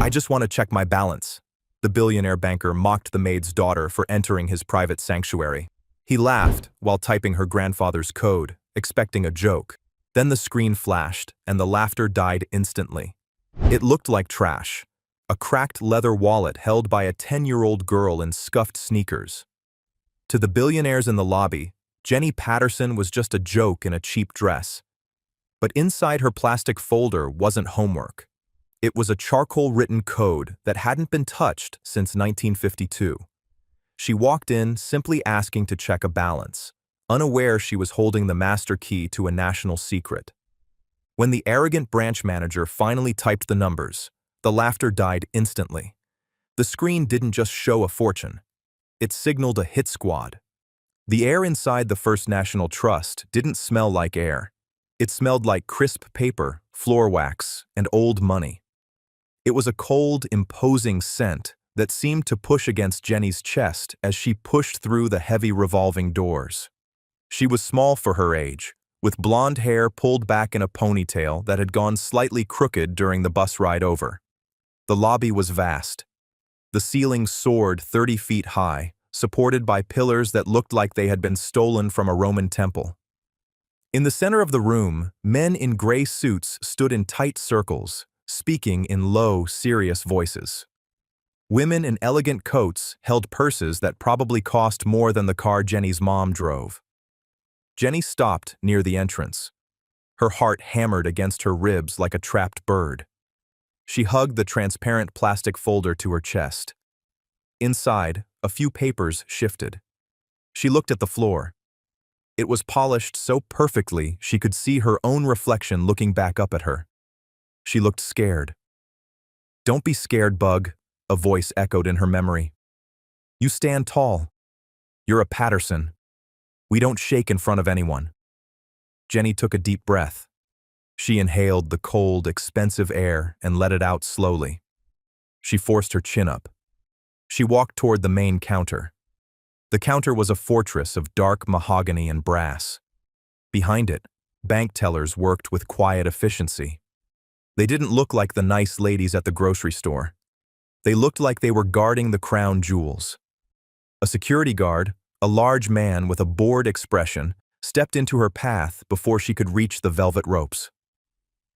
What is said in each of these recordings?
I just want to check my balance. The billionaire banker mocked the maid's daughter for entering his private sanctuary. He laughed while typing her grandfather's code, expecting a joke. Then the screen flashed, and the laughter died instantly. It looked like trash. A cracked leather wallet held by a 10-year-old girl in scuffed sneakers. To the billionaires in the lobby, Jenny Patterson was just a joke in a cheap dress. But inside her plastic folder wasn't homework. It was a charcoal-written code that hadn't been touched since 1952. She walked in simply asking to check a balance, unaware she was holding the master key to a national secret. When the arrogant branch manager finally typed the numbers, the laughter died instantly. The screen didn't just show a fortune. It signaled a hit squad. The air inside the First National Trust didn't smell like air. It smelled like crisp paper, floor wax, and old money. It was a cold, imposing scent that seemed to push against Jenny's chest as she pushed through the heavy revolving doors. She was small for her age, with blonde hair pulled back in a ponytail that had gone slightly crooked during the bus ride over. The lobby was vast. The ceiling soared 30 feet high, supported by pillars that looked like they had been stolen from a Roman temple. In the center of the room, men in gray suits stood in tight circles, speaking in low, serious voices. Women in elegant coats held purses that probably cost more than the car Jenny's mom drove. Jenny stopped near the entrance. Her heart hammered against her ribs like a trapped bird. She hugged the transparent plastic folder to her chest. Inside, a few papers shifted. She looked at the floor. It was polished so perfectly she could see her own reflection looking back up at her. She looked scared. "Don't be scared, Bug," a voice echoed in her memory. "You stand tall. You're a Patterson. We don't shake in front of anyone." Jenny took a deep breath. She inhaled the cold, expensive air and let it out slowly. She forced her chin up. She walked toward the main counter. The counter was a fortress of dark mahogany and brass. Behind it, bank tellers worked with quiet efficiency. They didn't look like the nice ladies at the grocery store. They looked like they were guarding the crown jewels. A security guard, a large man with a bored expression, stepped into her path before she could reach the velvet ropes.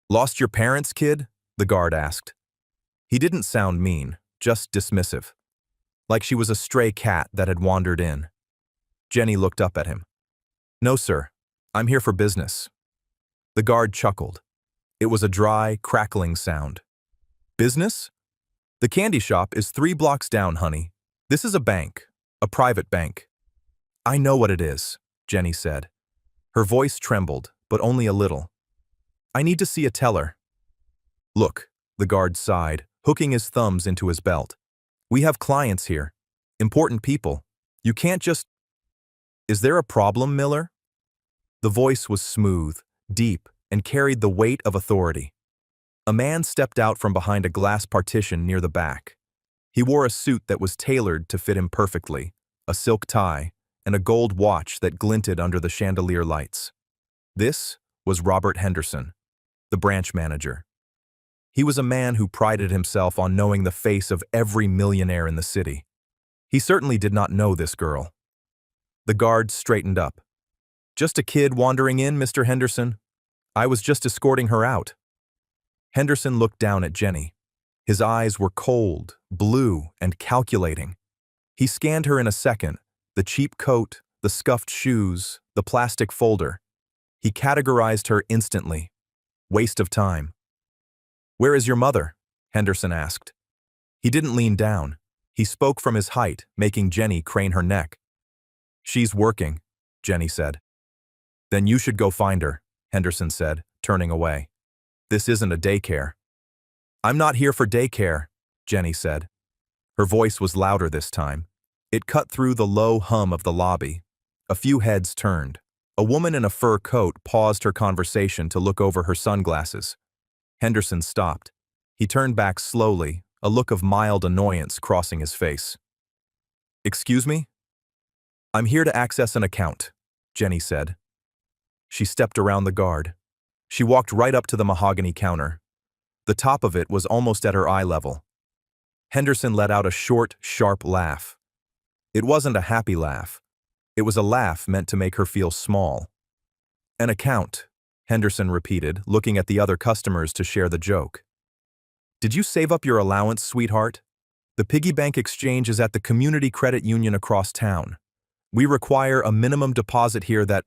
"Lost your parents, kid?" the guard asked. He didn't sound mean, just dismissive, like she was a stray cat that had wandered in. Jenny looked up at him. "No, sir. I'm here for business." The guard chuckled. It was a dry, crackling sound. "Business? The candy shop is 3 blocks down, honey. This is a bank, a private bank." "I know what it is," Jenny said. Her voice trembled, but only a little. "I need to see a teller." "Look," the guard sighed, hooking his thumbs into his belt. "We have clients here. Important people. You can't just—" "Is there a problem, Miller?" The voice was smooth, deep, and carried the weight of authority. A man stepped out from behind a glass partition near the back. He wore a suit that was tailored to fit him perfectly, a silk tie, and a gold watch that glinted under the chandelier lights. This was Robert Henderson, the branch manager. He was a man who prided himself on knowing the face of every millionaire in the city. He certainly did not know this girl. The guard straightened up. "Just a kid wandering in, Mr. Henderson. I was just escorting her out." Henderson looked down at Jenny. His eyes were cold, blue, and calculating. He scanned her in a second, the cheap coat, the scuffed shoes, the plastic folder. He categorized her instantly. Waste of time. "Where is your mother?" Henderson asked. He didn't lean down. He spoke from his height, making Jenny crane her neck. "She's working," Jenny said. "Then you should go find her," Henderson said, turning away. "This isn't a daycare." "I'm not here for daycare," Jenny said. Her voice was louder this time. It cut through the low hum of the lobby. A few heads turned. A woman in a fur coat paused her conversation to look over her sunglasses. Henderson stopped. He turned back slowly, a look of mild annoyance crossing his face. "Excuse me?" "I'm here to access an account," Jenny said. She stepped around the guard. She walked right up to the mahogany counter. The top of it was almost at her eye level. Henderson let out a short, sharp laugh. It wasn't a happy laugh. It was a laugh meant to make her feel small. An account, Henderson repeated, looking at the other customers to share the joke. Did you save up your allowance, sweetheart? The piggy bank exchange is at the community credit union across town. We require a minimum deposit here that,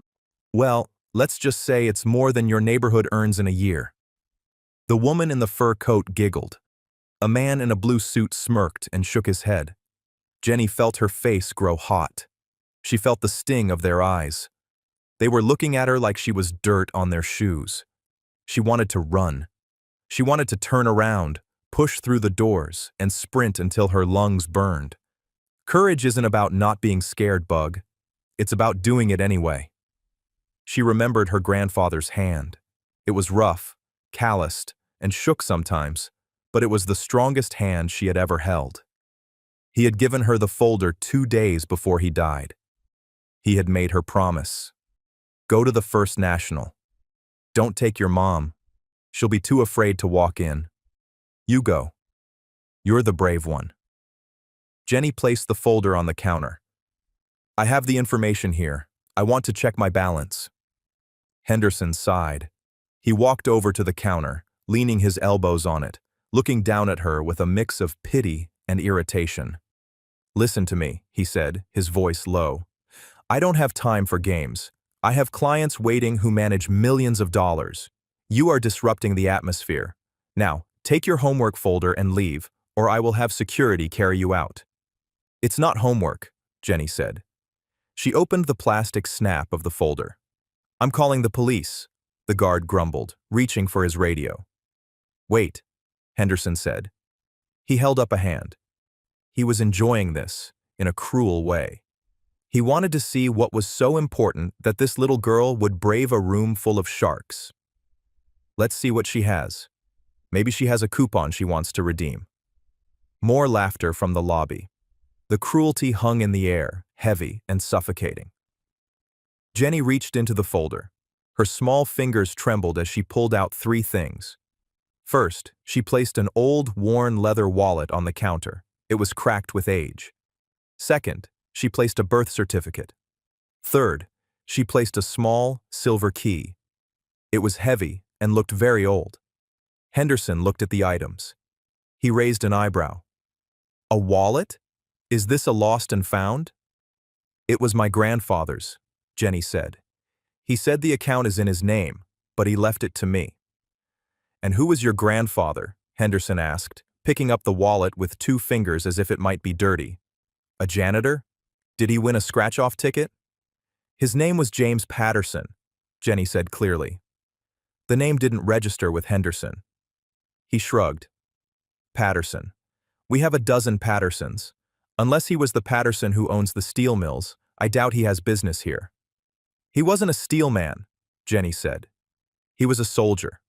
well, let's just say it's more than your neighborhood earns in a year. The woman in the fur coat giggled. A man in a blue suit smirked and shook his head. Jenny felt her face grow hot. She felt the sting of their eyes. They were looking at her like she was dirt on their shoes. She wanted to run. She wanted to turn around, push through the doors, and sprint until her lungs burned. Courage isn't about not being scared, Bug. It's about doing it anyway. She remembered her grandfather's hand. It was rough, calloused, and shook sometimes, but it was the strongest hand she had ever held. He had given her the folder 2 days before he died. He had made her promise. Go to the First National. Don't take your mom. She'll be too afraid to walk in. You go. You're the brave one. Jenny placed the folder on the counter. I have the information here. I want to check my balance. Henderson sighed. He walked over to the counter, leaning his elbows on it, looking down at her with a mix of pity and irritation. Listen to me, he said, his voice low. I don't have time for games. I have clients waiting who manage millions of dollars. You are disrupting the atmosphere. Now, take your homework folder and leave, or I will have security carry you out. It's not homework, Jenny said. She opened the plastic snap of the folder. I'm calling the police, the guard grumbled, reaching for his radio. Wait, Henderson said. He held up a hand. He was enjoying this, in a cruel way. He wanted to see what was so important that this little girl would brave a room full of sharks. Let's see what she has. Maybe she has a coupon she wants to redeem. More laughter from the lobby. The cruelty hung in the air, heavy and suffocating. Jenny reached into the folder. Her small fingers trembled as she pulled out 3 things. First, she placed an old, worn leather wallet on the counter. It was cracked with age. Second, she placed a birth certificate. Third, she placed a small, silver key. It was heavy and looked very old. Henderson looked at the items. He raised an eyebrow. A wallet? Is this a lost and found? It was my grandfather's, Jenny said. He said the account is in his name, but he left it to me. And who was your grandfather? Henderson asked, picking up the wallet with 2 fingers as if it might be dirty. A janitor? Did he win a scratch-off ticket? His name was James Patterson, Jenny said clearly. The name didn't register with Henderson. He shrugged. Patterson. We have a dozen Pattersons. Unless he was the Patterson who owns the steel mills, I doubt he has business here. He wasn't a steel man, Jenny said. He was a soldier.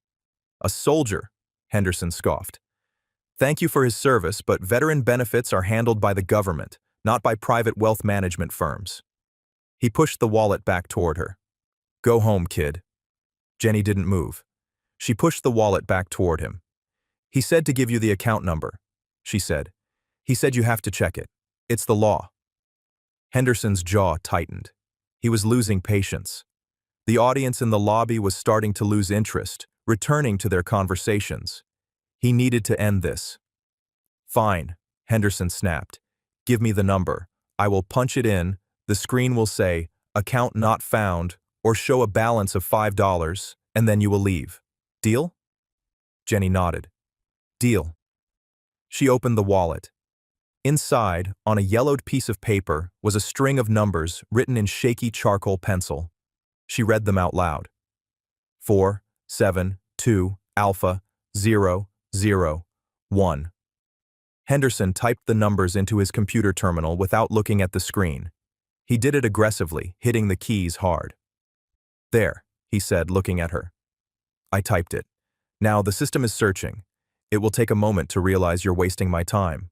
A soldier, Henderson scoffed. Thank you for his service, but veteran benefits are handled by the government, not by private wealth management firms. He pushed the wallet back toward her. Go home, kid. Jenny didn't move. She pushed the wallet back toward him. He said to give you the account number, she said. He said you have to check it. It's the law. Henderson's jaw tightened. He was losing patience. The audience in the lobby was starting to lose interest, returning to their conversations. He needed to end this. Fine, Henderson snapped. Give me the number. I will punch it in. The screen will say, account not found, or show a balance of $5, and then you will leave. Deal? Jenny nodded. Deal. She opened the wallet. Inside, on a yellowed piece of paper, was a string of numbers written in shaky charcoal pencil. She read them out loud. 4, 7, 2, Alpha, 0, 0, 1. Henderson typed the numbers into his computer terminal without looking at the screen. He did it aggressively, hitting the keys hard. There, he said, looking at her. I typed it. Now the system is searching. It will take a moment to realize you're wasting my time.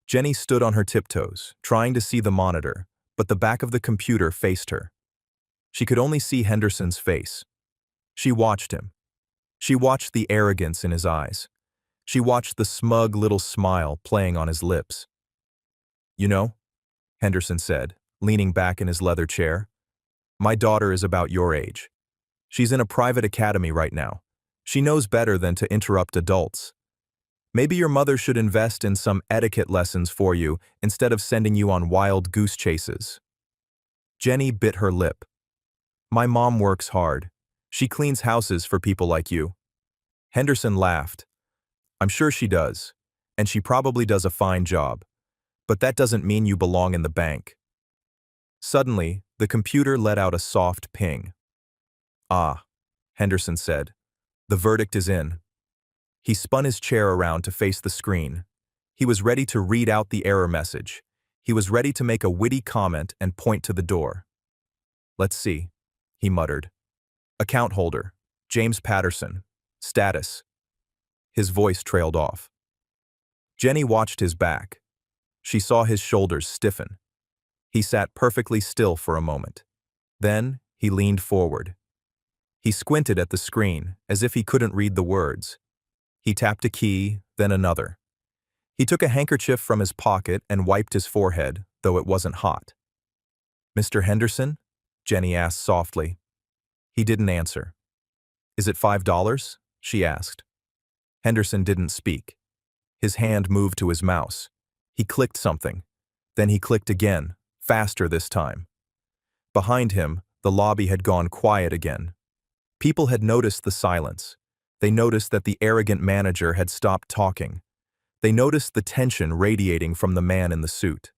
Jenny stood on her tiptoes, trying to see the monitor, but the back of the computer faced her. She could only see Henderson's face. She watched him. She watched the arrogance in his eyes. She watched the smug little smile playing on his lips. "You know," Henderson said, leaning back in his leather chair, "my daughter is about your age. She's in a private academy right now. She knows better than to interrupt adults. Maybe your mother should invest in some etiquette lessons for you instead of sending you on wild goose chases." Jenny bit her lip. "My mom works hard. She cleans houses for people like you." Henderson laughed. "I'm sure she does, and she probably does a fine job. But that doesn't mean you belong in the bank." Suddenly, the computer let out a soft ping. "Ah," Henderson said. "The verdict is in." He spun his chair around to face the screen. He was ready to read out the error message. He was ready to make a witty comment and point to the door. "Let's see," he muttered. "Account holder, James Patterson. Status." His voice trailed off. Jenny watched his back. She saw his shoulders stiffen. He sat perfectly still for a moment. Then, he leaned forward. He squinted at the screen, as if he couldn't read the words. He tapped a key, then another. He took a handkerchief from his pocket and wiped his forehead, though it wasn't hot. "Mr. Henderson?" Jenny asked softly. He didn't answer. "Is it $5?" she asked. Henderson didn't speak. His hand moved to his mouse. He clicked something. Then he clicked again, faster this time. Behind him, the lobby had gone quiet again. People had noticed the silence. They noticed that the arrogant manager had stopped talking. They noticed the tension radiating from the man in the suit.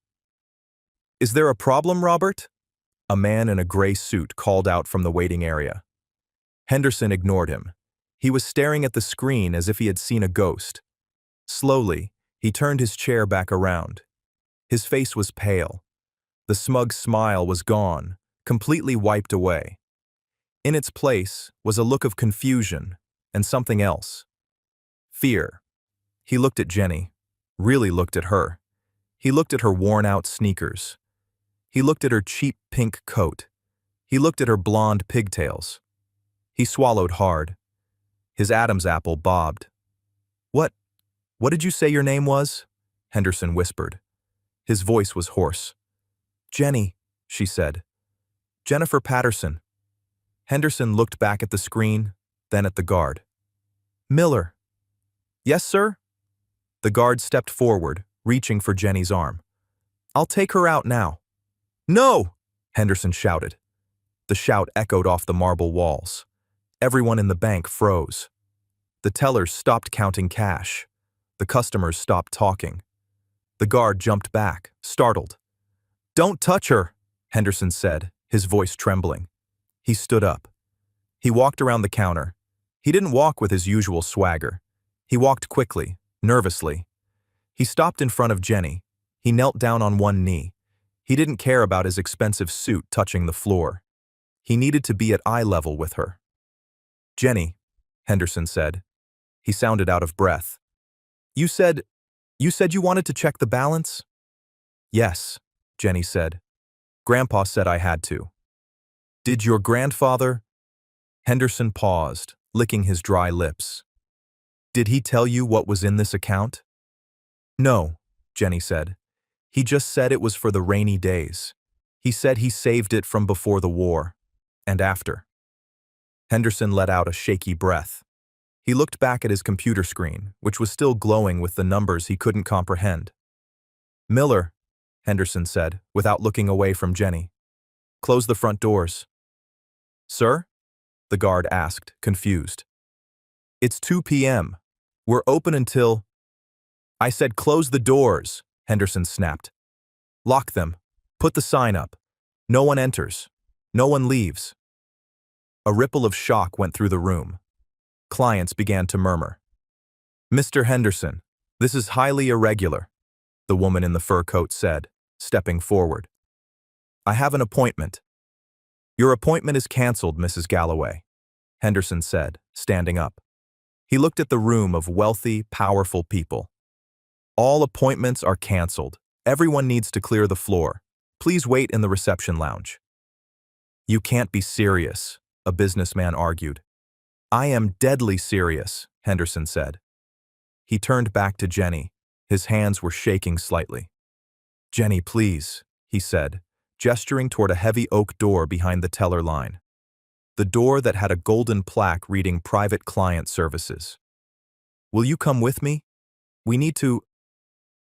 "Is there a problem, Robert?" A man in a gray suit called out from the waiting area. Henderson ignored him. He was staring at the screen as if he had seen a ghost. Slowly, he turned his chair back around. His face was pale. The smug smile was gone, completely wiped away. In its place was a look of confusion and something else. Fear. He looked at Jenny, really looked at her. He looked at her worn-out sneakers. He looked at her cheap pink coat. He looked at her blonde pigtails. He swallowed hard. His Adam's apple bobbed. What did you say your name was?" Henderson whispered. His voice was hoarse. "Jenny," she said. "Jennifer Patterson." Henderson looked back at the screen, then at the guard. "Miller." "Yes, sir?" The guard stepped forward, reaching for Jenny's arm. "I'll take her out now." "No!" Henderson shouted. The shout echoed off the marble walls. Everyone in the bank froze. The tellers stopped counting cash. The customers stopped talking. The guard jumped back, startled. "Don't touch her," Henderson said, his voice trembling. He stood up. He walked around the counter. He didn't walk with his usual swagger. He walked quickly, nervously. He stopped in front of Jenny. He knelt down on one knee. He didn't care about his expensive suit touching the floor. He needed to be at eye level with her. "Jenny," Henderson said. He sounded out of breath. You said you wanted to check the balance?" "Yes," Jenny said. "Grandpa said I had to." "Did your grandfather—" Henderson paused, licking his dry lips. "Did he tell you what was in this account?" "No," Jenny said. "He just said it was for the rainy days. He said he saved it from before the war. And after." Henderson let out a shaky breath. He looked back at his computer screen, which was still glowing with the numbers he couldn't comprehend. "Miller," Henderson said, without looking away from Jenny. "Close the front doors." "Sir?" the guard asked, confused. "It's 2 p.m. We're open until—" "I said close the doors," Henderson snapped. "Lock them. Put the sign up. No one enters. No one leaves." A ripple of shock went through the room. Clients began to murmur. "Mr. Henderson, this is highly irregular," the woman in the fur coat said, stepping forward. "I have an appointment." "Your appointment is canceled, Mrs. Galloway," Henderson said, standing up. He looked at the room of wealthy, powerful people. "All appointments are canceled. Everyone needs to clear the floor. Please wait in the reception lounge." "You can't be serious," a businessman argued. "I am deadly serious," Henderson said. He turned back to Jenny. His hands were shaking slightly. "Jenny, please," he said, gesturing toward a heavy oak door behind the teller line. The door that had a golden plaque reading Private Client Services. "Will you come with me? We need to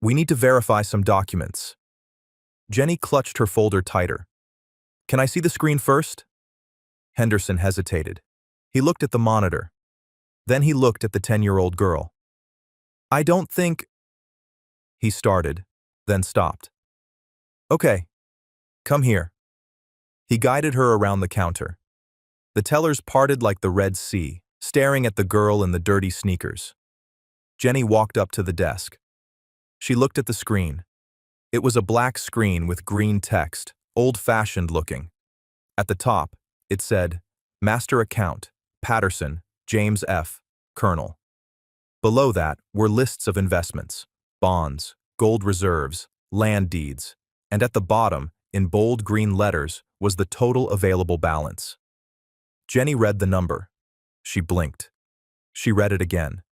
verify some documents." Jenny clutched her folder tighter. "Can I see the screen first?" Henderson hesitated. He looked at the monitor. Then he looked at the 10-year-old girl. "I don't think—" he started, then stopped. "Okay, come here." He guided her around the counter. The tellers parted like the Red Sea, staring at the girl in the dirty sneakers. Jenny walked up to the desk. She looked at the screen. It was a black screen with green text, old-fashioned looking. At the top, it said, "Master Account, Patterson, James F., Colonel." Below that were lists of investments, bonds, gold reserves, land deeds, and at the bottom, in bold green letters, was the total available balance. Jenny read the number. She blinked. She read it again.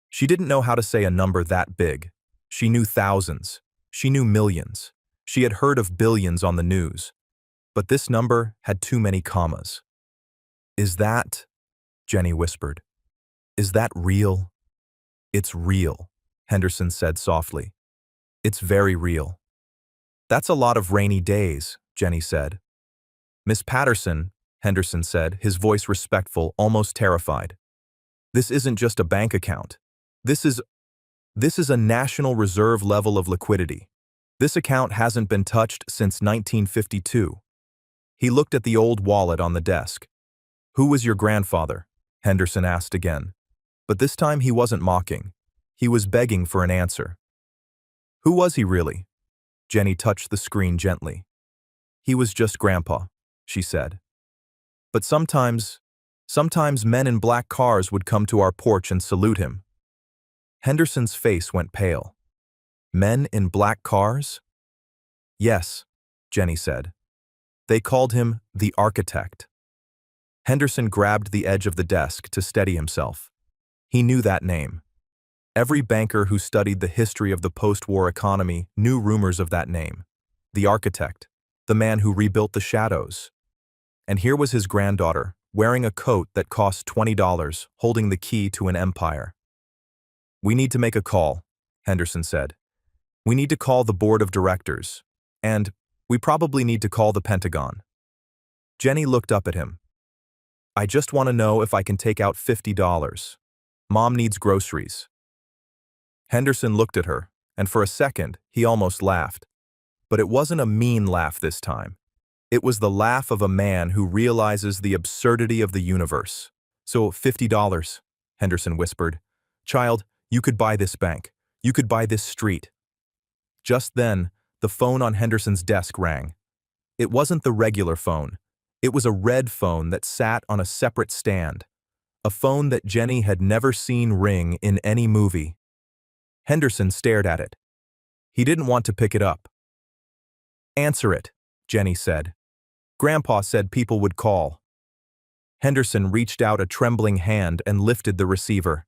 She didn't know how to say a number that big. She knew thousands. She knew millions. She had heard of billions on the news. But this number had too many commas. "Is that—" Jenny whispered. "Is that real?" "It's real," Henderson said softly. "It's very real." "That's a lot of rainy days," Jenny said. "Miss Patterson," Henderson said, his voice respectful, almost terrified. "This isn't just a bank account. This is a national reserve level of liquidity. This account hasn't been touched since 1952. He looked at the old wallet on the desk. "Who was your grandfather?" Henderson asked again. But this time he wasn't mocking. He was begging for an answer. "Who was he really?" Jenny touched the screen gently. "He was just Grandpa," she said. "But sometimes men in black cars would come to our porch and salute him." Henderson's face went pale. "Men in black cars?" "Yes," Jenny said. "They called him the Architect." Henderson grabbed the edge of the desk to steady himself. He knew that name. Every banker who studied the history of the post-war economy knew rumors of that name. The Architect, the man who rebuilt the shadows. And here was his granddaughter, wearing a coat that cost $20, holding the key to an empire. "We need to make a call," Henderson said. "We need to call the board of directors. And we probably need to call the Pentagon." Jenny looked up at him. "I just want to know if I can take out $50. Mom needs groceries." Henderson looked at her, and for a second, he almost laughed. But it wasn't a mean laugh this time. It was the laugh of a man who realizes the absurdity of the universe. "So, $50, Henderson whispered. "Child, you could buy this bank. You could buy this street." Just then, the phone on Henderson's desk rang. It wasn't the regular phone. It was a red phone that sat on a separate stand. A phone that Jenny had never seen ring in any movie. Henderson stared at it. He didn't want to pick it up. "Answer it," Jenny said. "Grandpa said people would call." Henderson reached out a trembling hand and lifted the receiver.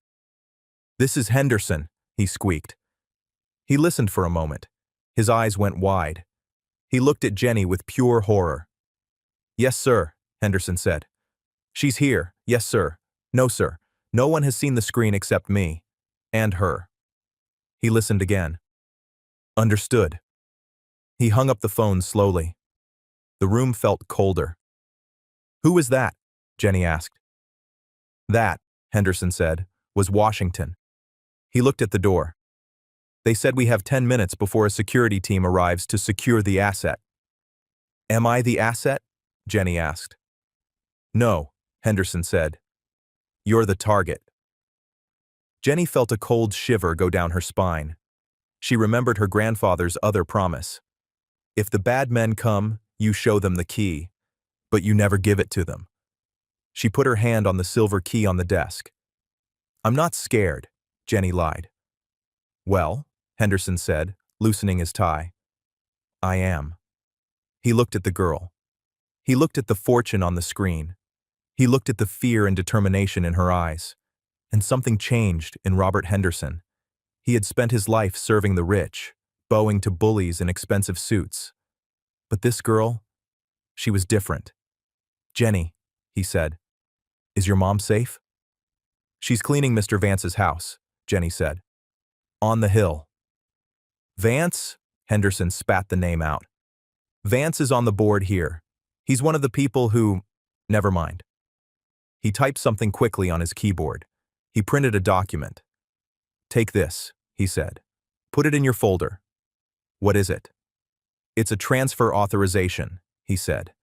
"This is Henderson," he squeaked. He listened for a moment. His eyes went wide. He looked at Jenny with pure horror. "Yes, sir," Henderson said. "She's here. Yes, sir. No, sir. No one has seen the screen except me. And her." He listened again. "Understood." He hung up the phone slowly. The room felt colder. "Who is that?" Jenny asked. "That," Henderson said, "was Washington." He looked at the door. "They said we have 10 minutes before a security team arrives to secure the asset." "Am I the asset?" Jenny asked. "No," Henderson said. "You're the target." Jenny felt a cold shiver go down her spine. She remembered her grandfather's other promise. If the bad men come, you show them the key, but you never give it to them. She put her hand on the silver key on the desk. "I'm not scared," Jenny lied. "Well," Henderson said, loosening his tie. "I am." He looked at the girl. He looked at the fortune on the screen. He looked at the fear and determination in her eyes. And something changed in Robert Henderson. He had spent his life serving the rich, bowing to bullies in expensive suits. But this girl, she was different. "Jenny," he said, "is your mom safe?" "She's cleaning Mr. Vance's house," Jenny said. "On the hill." "Vance?" Henderson spat the name out. "Vance is on the board here. He's one of the people who— Never mind." He typed something quickly on his keyboard. He printed a document. "Take this," he said. "Put it in your folder." "What is it?" "It's a transfer authorization," he said.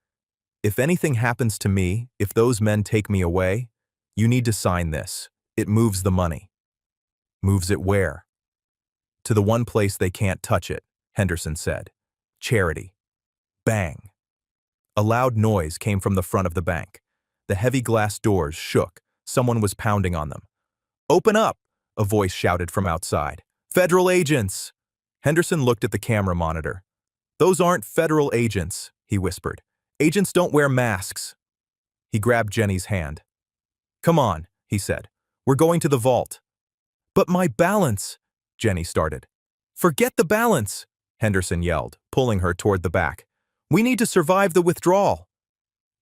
"If anything happens to me, if those men take me away, you need to sign this. It moves the money." "Moves it where?" "To the one place they can't touch it," Henderson said. "Charity." Bang! A loud noise came from the front of the bank. The heavy glass doors shook. Someone was pounding on them. "Open up!" a voice shouted from outside. "Federal agents!" Henderson looked at the camera monitor. "Those aren't federal agents," he whispered. "Agents don't wear masks." He grabbed Jenny's hand. "Come on," he said. "We're going to the vault." "But my balance," Jenny started. "Forget the balance," Henderson yelled, pulling her toward the back. "We need to survive the withdrawal."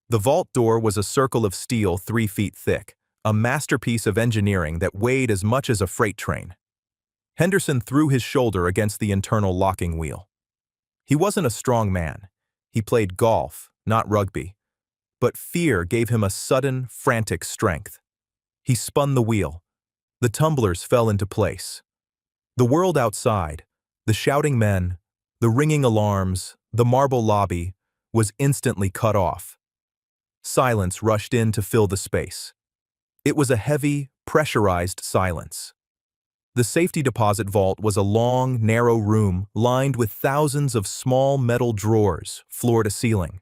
The vault door was a circle of steel 3 feet thick, a masterpiece of engineering that weighed as much as a freight train. Henderson threw his shoulder against the internal locking wheel. He wasn't a strong man. He played golf, not rugby. But fear gave him a sudden, frantic strength. He spun the wheel. The tumblers fell into place. The world outside, the shouting men, the ringing alarms, the marble lobby, was instantly cut off. Silence rushed in to fill the space. It was a heavy, pressurized silence. The safety deposit vault was a long, narrow room lined with thousands of small metal drawers, floor to ceiling.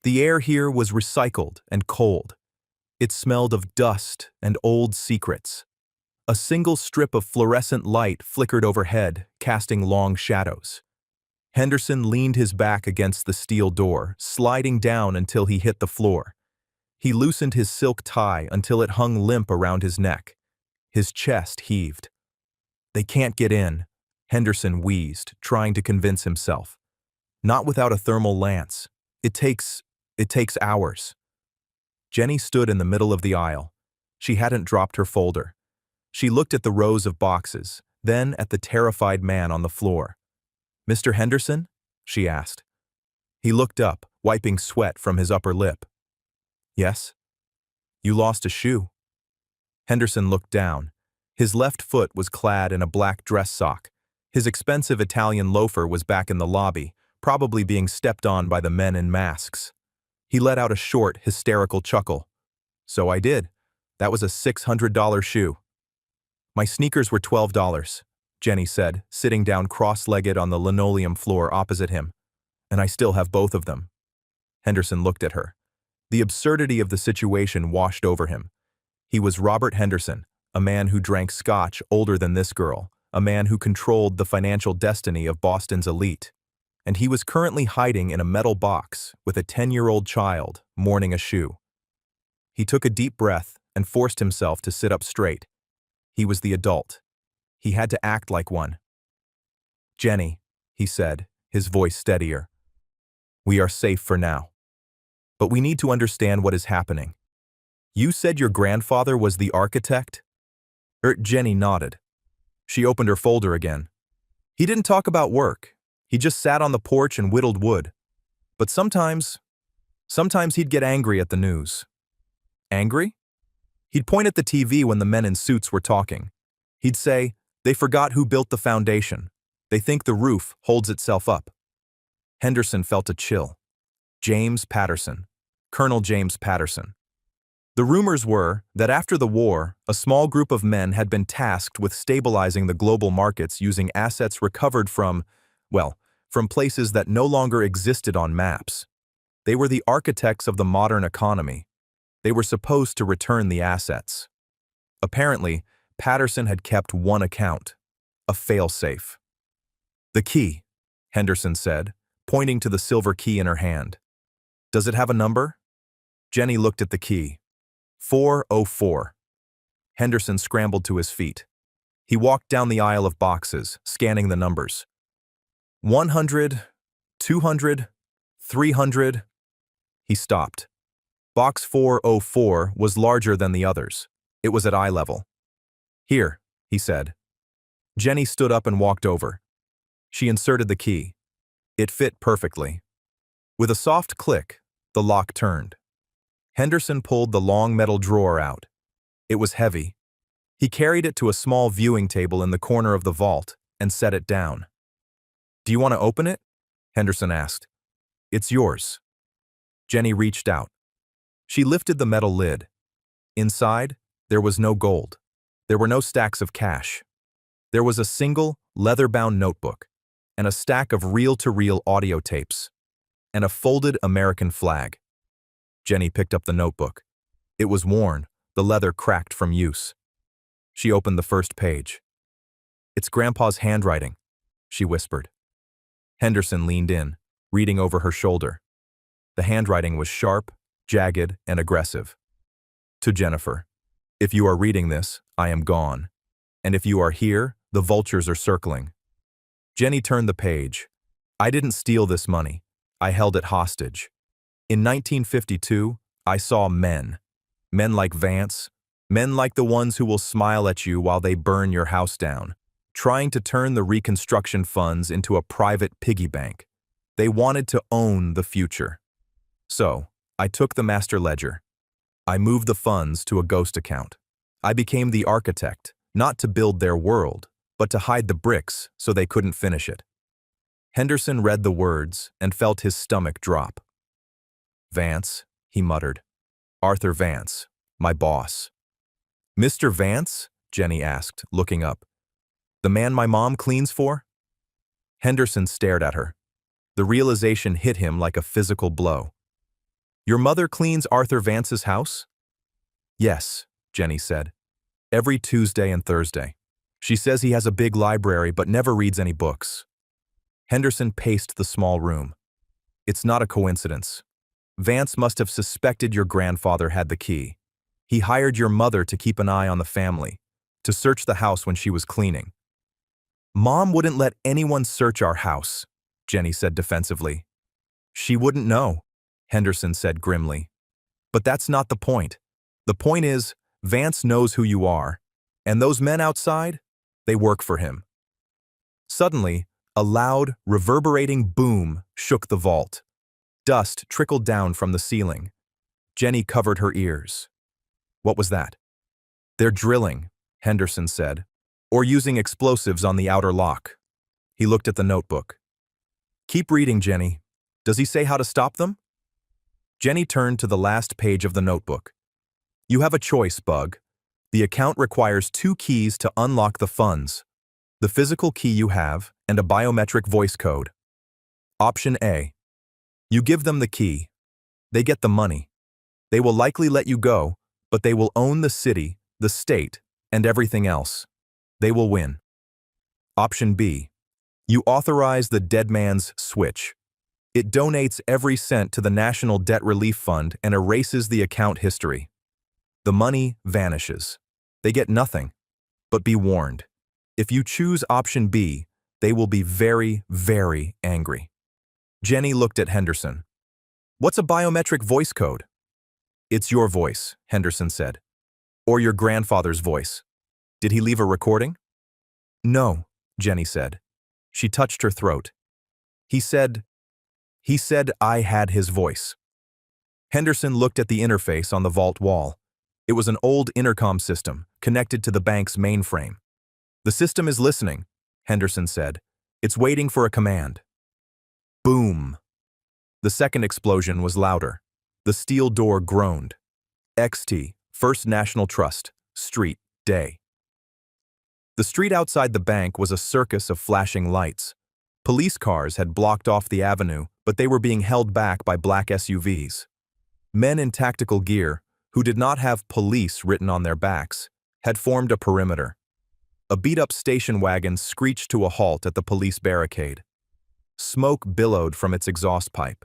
The air here was recycled and cold. It smelled of dust and old secrets. A single strip of fluorescent light flickered overhead, casting long shadows. Henderson leaned his back against the steel door, sliding down until he hit the floor. He loosened his silk tie until it hung limp around his neck. His chest heaved. "They can't get in," Henderson wheezed, trying to convince himself. "Not without a thermal lance. It takes hours." Jenny stood in the middle of the aisle. She hadn't dropped her folder. She looked at the rows of boxes, then at the terrified man on the floor. "Mr. Henderson?" she asked. He looked up, wiping sweat from his upper lip. "Yes?" "You lost a shoe." Henderson looked down. His left foot was clad in a black dress sock. His expensive Italian loafer was back in the lobby, probably being stepped on by the men in masks. He let out a short, hysterical chuckle. "So I did. That was a $600 shoe." "My sneakers were $12, Jenny said, sitting down cross-legged on the linoleum floor opposite him. "And I still have both of them." Henderson looked at her. The absurdity of the situation washed over him. He was Robert Henderson, a man who drank scotch older than this girl, a man who controlled the financial destiny of Boston's elite. And he was currently hiding in a metal box with a 10-year-old child mourning a shoe. He took a deep breath and forced himself to sit up straight. He was the adult. He had to act like one. "Jenny," he said, his voice steadier. "We are safe for now. But we need to understand what is happening. You said your grandfather was the architect?" Jenny nodded. She opened her folder again. "He didn't talk about work. He just sat on the porch and whittled wood. But sometimes he'd get angry at the news." "Angry?" "He'd point at the TV when the men in suits were talking. He'd say, 'They forgot who built the foundation. They think the roof holds itself up.'" Henderson felt a chill. James Patterson. Colonel James Patterson. The rumors were that after the war, a small group of men had been tasked with stabilizing the global markets using assets recovered from places that no longer existed on maps. They were the architects of the modern economy. They were supposed to return the assets. Apparently, Patterson had kept one account, a failsafe. "The key," Henderson said, pointing to the silver key in her hand. "Does it have a number?" Jenny looked at the key. 404. Henderson scrambled to his feet. He walked down the aisle of boxes, scanning the numbers. 100, 200, 300. He stopped. Box 404 was larger than the others. It was at eye level. Here, he said. Jenny stood up and walked over. She inserted the key. It fit perfectly. With a soft click, the lock turned. Henderson pulled the long metal drawer out. It was heavy. He carried it to a small viewing table in the corner of the vault and set it down. "Do you want to open it?" Henderson asked. "It's yours." Jenny reached out. She lifted the metal lid. Inside, there was no gold. There were no stacks of cash. There was a single, leather-bound notebook, and a stack of reel-to-reel audio tapes, and a folded American flag. Jenny picked up the notebook. It was worn, the leather cracked from use. She opened the first page. "It's Grandpa's handwriting," she whispered. Henderson leaned in, reading over her shoulder. The handwriting was sharp, jagged, and aggressive. "To Jennifer, if you are reading this, I am gone. And if you are here, the vultures are circling." Jenny turned the page. "I didn't steal this money. I held it hostage. In 1952, I saw men. Men like Vance. Men like the ones who will smile at you while they burn your house down, trying to turn the reconstruction funds into a private piggy bank. They wanted to own the future. So, I took the master ledger. I moved the funds to a ghost account. I became the architect, not to build their world, but to hide the bricks so they couldn't finish it." Henderson read the words and felt his stomach drop. "Vance," he muttered. "Arthur Vance, my boss." "Mr. Vance?" Jenny asked, looking up. "The man my mom cleans for?" Henderson stared at her. The realization hit him like a physical blow. "Your mother cleans Arthur Vance's house?" "Yes," Jenny said. "Every Tuesday and Thursday. She says he has a big library but never reads any books." Henderson paced the small room. "It's not a coincidence. Vance must have suspected your grandfather had the key. He hired your mother to keep an eye on the family, to search the house when she was cleaning." "Mom wouldn't let anyone search our house," Jenny said defensively. "She wouldn't know," Henderson said grimly. "But that's not the point. The point is, Vance knows who you are, and those men outside, they work for him." Suddenly, a loud, reverberating boom shook the vault. Dust trickled down from the ceiling. Jenny covered her ears. What was that? "They're drilling," Henderson said, "or using explosives on the outer lock." He looked at the notebook. "Keep reading, Jenny. Does he say how to stop them?" Jenny turned to the last page of the notebook. "You have a choice, Bug. The account requires 2 keys to unlock the funds. The physical key you have and a biometric voice code. Option A. You give them the key. They get the money. They will likely let you go, but they will own the city, the state, and everything else. They will win. Option B. You authorize the dead man's switch. It donates every cent to the National Debt Relief Fund and erases the account history. The money vanishes. They get nothing. But be warned. If you choose option B, they will be very, very angry." Jenny looked at Henderson. "What's a biometric voice code?" "It's your voice," Henderson said. "Or your grandfather's voice. Did he leave a recording?" "No," Jenny said. She touched her throat. He said I had his voice." Henderson looked at the interface on the vault wall. It was an old intercom system, connected to the bank's mainframe. "The system is listening," Henderson said. "It's waiting for a command." Boom! The second explosion was louder. The steel door groaned. XT, First National Trust, Street, Day. The street outside the bank was a circus of flashing lights. Police cars had blocked off the avenue, but they were being held back by black SUVs. Men in tactical gear, who did not have police written on their backs, had formed a perimeter. A beat-up station wagon screeched to a halt at the police barricade. Smoke billowed from its exhaust pipe.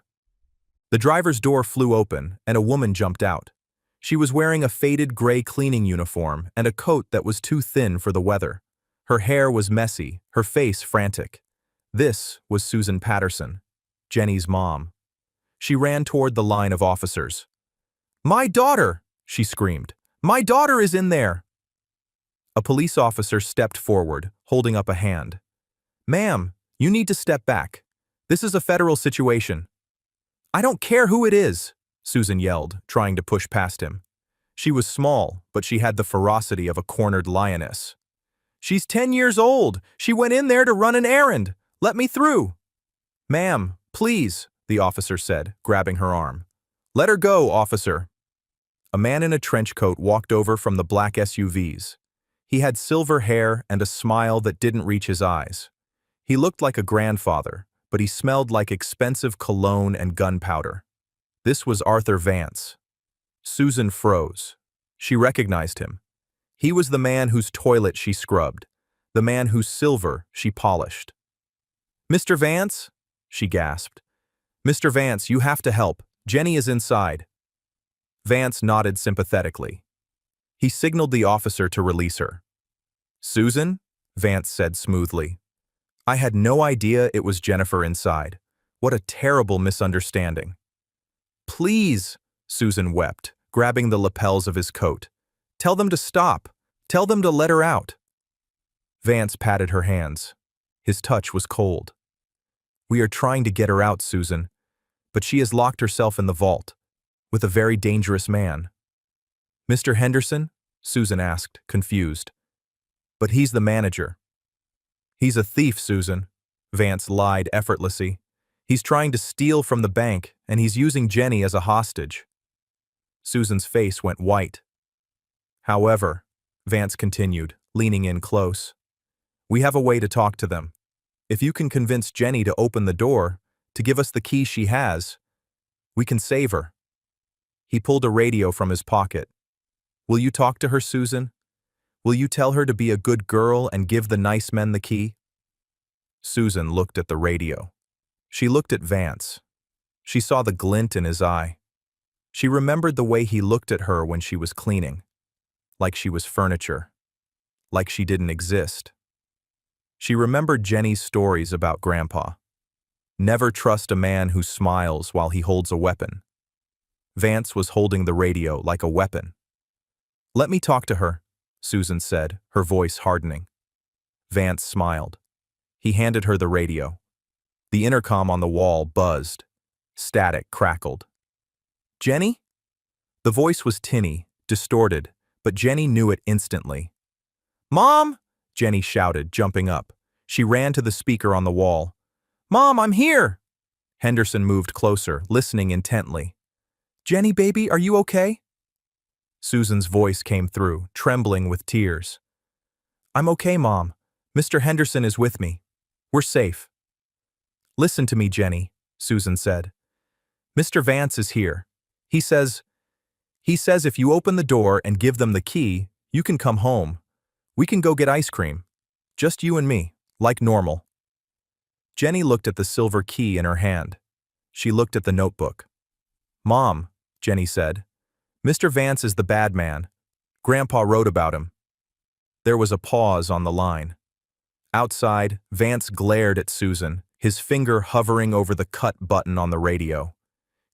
The driver's door flew open, and a woman jumped out. She was wearing a faded gray cleaning uniform and a coat that was too thin for the weather. Her hair was messy, her face frantic. This was Susan Patterson, Jenny's mom. She ran toward the line of officers. "My daughter!" she screamed. "My daughter is in there!" A police officer stepped forward, holding up a hand. "Ma'am, you need to step back. This is a federal situation." "I don't care who it is," Susan yelled, trying to push past him. She was small, but she had the ferocity of a cornered lioness. "She's 10 years old. She went in there to run an errand. Let me through." "Ma'am, please," the officer said, grabbing her arm. "Let her go, officer." A man in a trench coat walked over from the black SUVs. He had silver hair and a smile that didn't reach his eyes. He looked like a grandfather, but he smelled like expensive cologne and gunpowder. This was Arthur Vance. Susan froze. She recognized him. He was the man whose toilet she scrubbed, the man whose silver she polished. "Mr. Vance?" she gasped. "Mr. Vance, you have to help. Jenny is inside." Vance nodded sympathetically. He signaled the officer to release her. "Susan?" Vance said smoothly. "I had no idea it was Jennifer inside. What a terrible misunderstanding." "Please," Susan wept, grabbing the lapels of his coat. "Tell them to stop. Tell them to let her out." Vance patted her hands. His touch was cold. "We are trying to get her out, Susan, but she has locked herself in the vault, with a very dangerous man." "Mr. Henderson?" Susan asked, confused. "But he's the manager." "He's a thief, Susan," Vance lied effortlessly. "He's trying to steal from the bank, and he's using Jenny as a hostage." Susan's face went white. "However," Vance continued, leaning in close, "we have a way to talk to them. If you can convince Jenny to open the door, to give us the key she has, we can save her." He pulled a radio from his pocket. "Will you talk to her, Susan? Will you tell her to be a good girl and give the nice men the key?" Susan looked at the radio. She looked at Vance. She saw the glint in his eye. She remembered the way he looked at her when she was cleaning, like she was furniture, like she didn't exist. She remembered Jenny's stories about Grandpa. Never trust a man who smiles while he holds a weapon. Vance was holding the radio like a weapon. "Let me talk to her," Susan said, her voice hardening. Vance smiled. He handed her the radio. The intercom on the wall buzzed. Static crackled. "Jenny?" The voice was tinny, distorted, but Jenny knew it instantly. "Mom!" Jenny shouted, jumping up. She ran to the speaker on the wall. "Mom, I'm here!" Henderson moved closer, listening intently. "Jenny, baby, are you okay?" Susan's voice came through, trembling with tears. "I'm okay, Mom. Mr. Henderson is with me. We're safe." "Listen to me, Jenny," Susan said. "Mr. Vance is here. He says if you open the door and give them the key, you can come home. We can go get ice cream. Just you and me, like normal." Jenny looked at the silver key in her hand. She looked at the notebook. "Mom," Jenny said, "Mr. Vance is the bad man. Grandpa wrote about him." There was a pause on the line. Outside, Vance glared at Susan, his finger hovering over the cut button on the radio.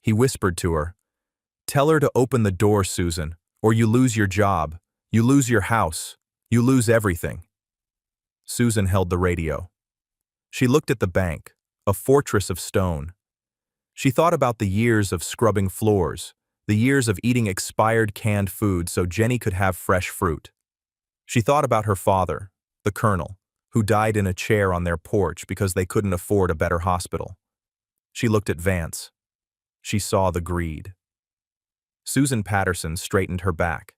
He whispered to her, "Tell her to open the door, Susan, or you lose your job, you lose your house, you lose everything." Susan held the radio. She looked at the bank, a fortress of stone. She thought about the years of scrubbing floors, the years of eating expired canned food so Jenny could have fresh fruit. She thought about her father, the colonel, who died in a chair on their porch because they couldn't afford a better hospital. She looked at Vance. She saw the greed. Susan Patterson straightened her back.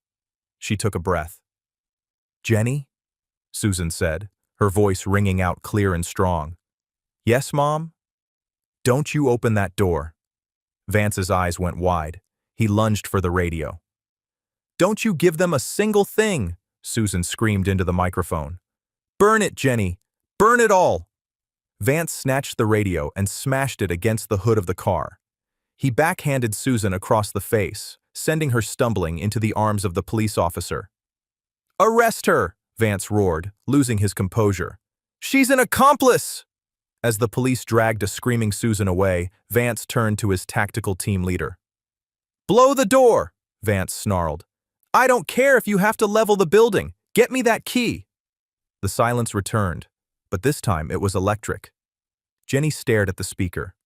She took a breath. "Jenny?" Susan said, her voice ringing out clear and strong. "Yes, Mom?" "Don't you open that door." Vance's eyes went wide. He lunged for the radio. "Don't you give them a single thing," Susan screamed into the microphone. "Burn it, Jenny! Burn it all!" Vance snatched the radio and smashed it against the hood of the car. He backhanded Susan across the face, sending her stumbling into the arms of the police officer. "Arrest her!" Vance roared, losing his composure. "She's an accomplice!" As the police dragged a screaming Susan away, Vance turned to his tactical team leader. "Blow the door!" Vance snarled. "I don't care if you have to level the building. Get me that key!" The silence returned, but this time it was electric. Jenny stared at the speaker.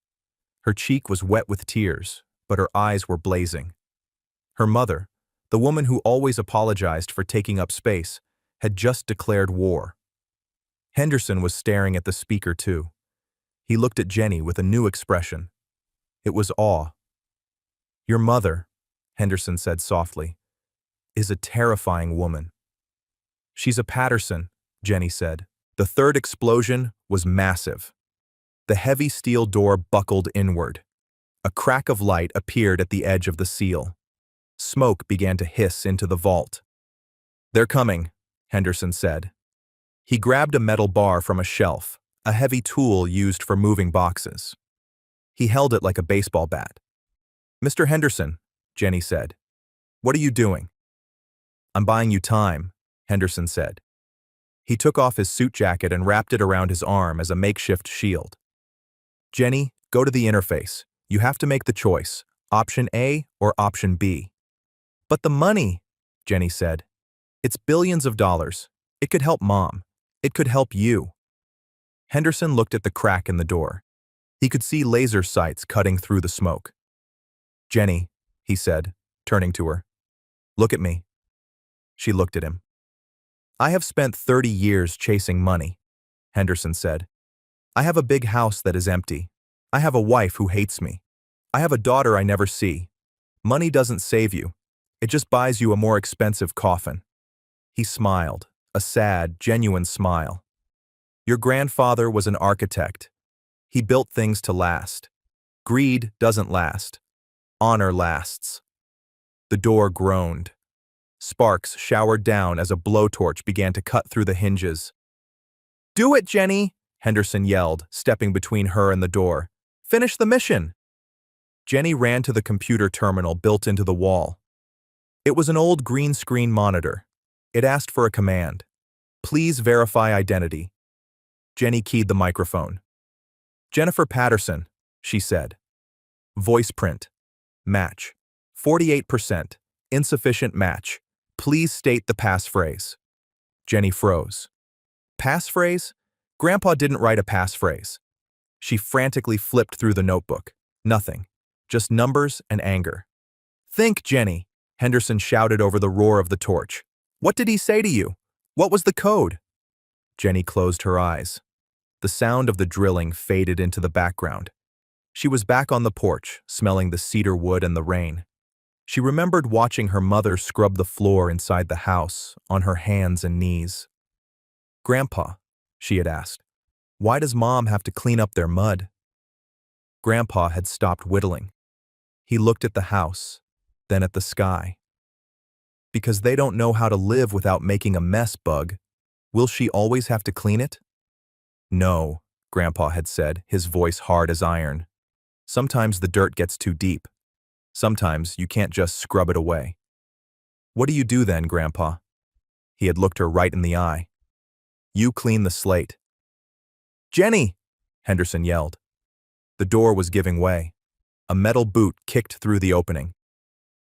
Her cheek was wet with tears, but her eyes were blazing. Her mother, the woman who always apologized for taking up space, had just declared war. Henderson was staring at the speaker too. He looked at Jenny with a new expression. It was awe. "Your mother," Henderson said softly, "is a terrifying woman." "She's a Patterson," Jenny said. The third explosion was massive. The heavy steel door buckled inward. A crack of light appeared at the edge of the seal. Smoke began to hiss into the vault. "They're coming," Henderson said. He grabbed a metal bar from a shelf, a heavy tool used for moving boxes. He held it like a baseball bat. "Mr. Henderson," Jenny said, "what are you doing?" "I'm buying you time," Henderson said. He took off his suit jacket and wrapped it around his arm as a makeshift shield. "Jenny, go to the interface. You have to make the choice, option A or option B." "But the money," Jenny said. "It's billions of dollars. It could help Mom. It could help you." Henderson looked at the crack in the door. He could see laser sights cutting through the smoke. "Jenny," he said, turning to her. "Look at me." She looked at him. "I have spent 30 years chasing money," Henderson said. "I have a big house that is empty. I have a wife who hates me. I have a daughter I never see. Money doesn't save you. It just buys you a more expensive coffin." He smiled, a sad, genuine smile. "Your grandfather was an architect. He built things to last. Greed doesn't last. Honor lasts." The door groaned. Sparks showered down as a blowtorch began to cut through the hinges. "Do it, Jenny!" Henderson yelled, stepping between her and the door. "Finish the mission!" Jenny ran to the computer terminal built into the wall. It was an old green screen monitor. It asked for a command. "Please verify identity." Jenny keyed the microphone. "Jennifer Patterson," she said. Voice print. Match. 48%. Insufficient match. Please state the passphrase. Jenny froze. Passphrase? Grandpa didn't write a passphrase. She frantically flipped through the notebook. Nothing. Just numbers and anger. "Think, Jenny," Henderson shouted over the roar of the torch. "What did he say to you? What was the code?" Jenny closed her eyes. The sound of the drilling faded into the background. She was back on the porch, smelling the cedar wood and the rain. She remembered watching her mother scrub the floor inside the house, on her hands and knees. "Grandpa," she had asked, "why does Mom have to clean up their mud?" Grandpa had stopped whittling. He looked at the house, then at the sky. "Because they don't know how to live without making a mess, Bug. Will she always have to clean it?" "No," Grandpa had said, his voice hard as iron. "Sometimes the dirt gets too deep. Sometimes you can't just scrub it away." "What do you do then, Grandpa?" He had looked her right in the eye. "You clean the slate." "Jenny!" Henderson yelled. The door was giving way. A metal boot kicked through the opening.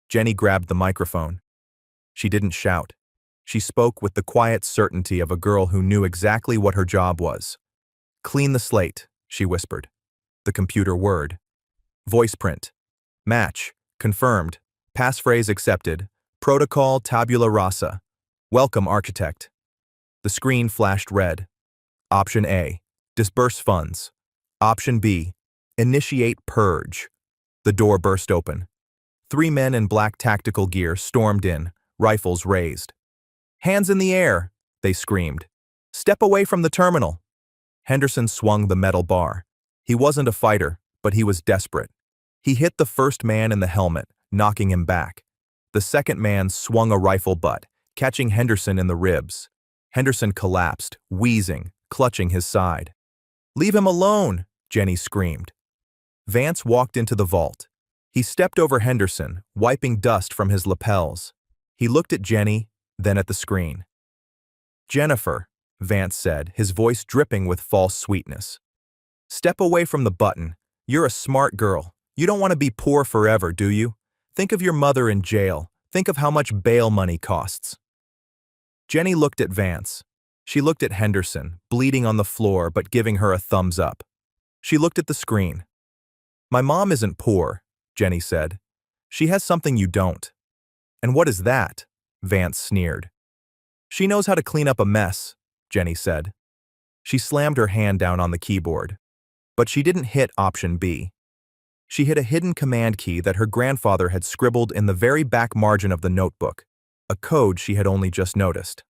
Jenny grabbed the microphone. She didn't shout. She spoke with the quiet certainty of a girl who knew exactly what her job was. "Clean the slate," she whispered. The computer word. Voice print. Match. Confirmed. Passphrase accepted. Protocol tabula rasa. Welcome, architect. The screen flashed red. Option A. Disburse funds. Option B. Initiate purge. The door burst open. 3 men in black tactical gear stormed in, rifles raised. "Hands in the air!" they screamed. "Step away from the terminal!" Henderson swung the metal bar. He wasn't a fighter, but he was desperate. He hit the first man in the helmet, knocking him back. The second man swung a rifle butt, catching Henderson in the ribs. Henderson collapsed, wheezing, clutching his side. "Leave him alone!" Jenny screamed. Vance walked into the vault. He stepped over Henderson, wiping dust from his lapels. He looked at Jenny, then at the screen. Jennifer, Vance said, his voice dripping with false sweetness. Step away from the button. You're a smart girl. You don't want to be poor forever, do you? Think of your mother in jail. Think of how much bail money costs. Jenny looked at Vance. She looked at Henderson, bleeding on the floor but giving her a thumbs up. She looked at the screen. My mom isn't poor, Jenny said. She has something you don't. And what is that? Vance sneered. She knows how to clean up a mess, Jenny said. She slammed her hand down on the keyboard. But she didn't hit option B. She hit a hidden command key that her grandfather had scribbled in the very back margin of the notebook, a code she had only just noticed.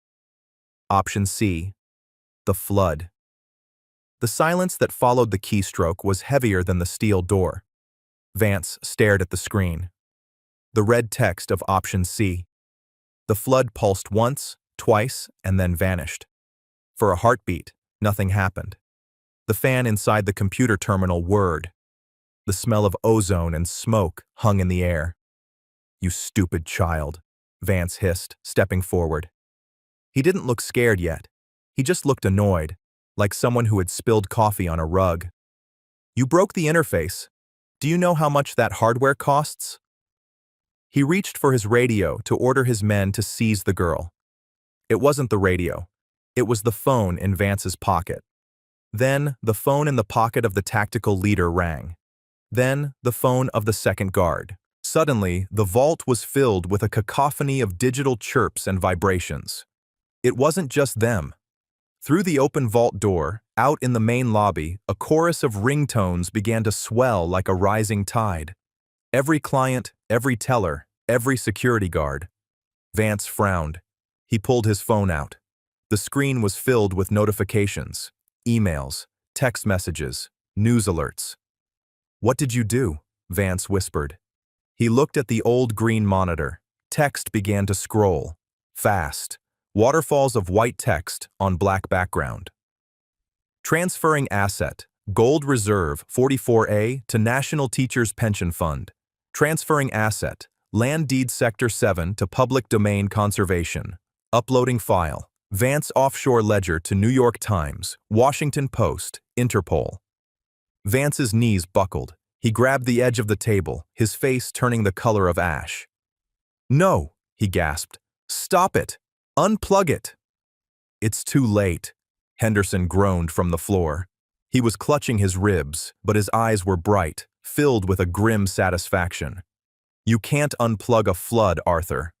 Option C. The flood. The silence that followed the keystroke was heavier than the steel door. Vance stared at the screen. The red text of option C. The flood pulsed once, twice, and then vanished. For a heartbeat, nothing happened. The fan inside the computer terminal whirred. The smell of ozone and smoke hung in the air. You stupid child, Vance hissed, stepping forward. He didn't look scared yet. He just looked annoyed, like someone who had spilled coffee on a rug. You broke the interface. Do you know how much that hardware costs? He reached for his radio to order his men to seize the girl. It wasn't the radio. It was the phone in Vance's pocket. Then, the phone in the pocket of the tactical leader rang. Then, the phone of the second guard. Suddenly, the vault was filled with a cacophony of digital chirps and vibrations. It wasn't just them. Through the open vault door, out in the main lobby, a chorus of ringtones began to swell like a rising tide. Every client, every teller, every security guard. Vance frowned. He pulled his phone out. The screen was filled with notifications, emails, text messages, news alerts. What did you do? Vance whispered. He looked at the old green monitor. Text began to scroll. Fast. Waterfalls of white text on black background. Transferring asset, Gold Reserve 44A to National Teachers Pension Fund. Transferring asset, Land Deed Sector 7 to Public Domain Conservation. Uploading file. Vance Offshore Ledger to New York Times, Washington Post, Interpol. Vance's knees buckled. He grabbed the edge of the table, his face turning the color of ash. No, he gasped. Stop it! Unplug it! It's too late, Henderson groaned from the floor. He was clutching his ribs, but his eyes were bright, filled with a grim satisfaction. You can't unplug a flood, Arthur.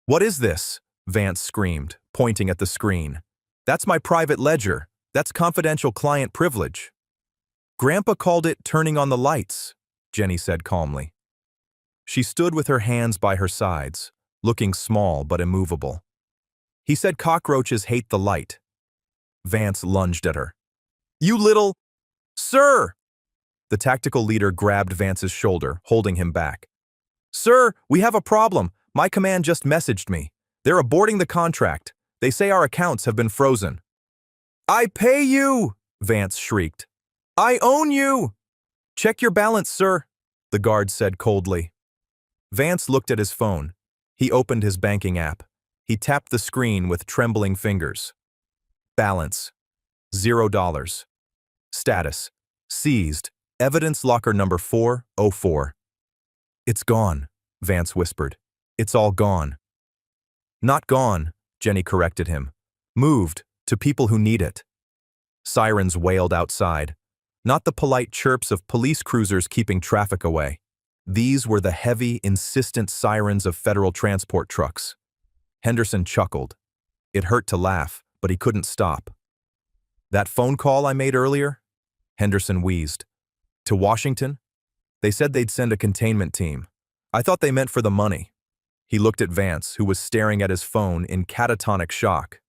What is this? Vance screamed, pointing at the screen. That's my private ledger. That's confidential client privilege. Grandpa called it turning on the lights, Jenny said calmly. She stood with her hands by her sides, looking small but immovable. He said cockroaches hate the light. Vance lunged at her. You little... Sir! The tactical leader grabbed Vance's shoulder, holding him back. Sir, we have a problem. My command just messaged me. They're aborting the contract. They say our accounts have been frozen. I pay you! Vance shrieked. I own you! Check your balance, sir, the guard said coldly. Vance looked at his phone. He opened his banking app. He tapped the screen with trembling fingers. Balance. $0. Status. Seized. Evidence locker number 404. It's gone, Vance whispered. It's all gone. Not gone, Jenny corrected him. Moved to people who need it. Sirens wailed outside. Not the polite chirps of police cruisers keeping traffic away. These were the heavy, insistent sirens of federal transport trucks. Henderson chuckled. It hurt to laugh, but he couldn't stop. That phone call I made earlier? Henderson wheezed. To Washington? They said they'd send a containment team. I thought they meant for the money. He looked at Vance, who was staring at his phone in catatonic shock.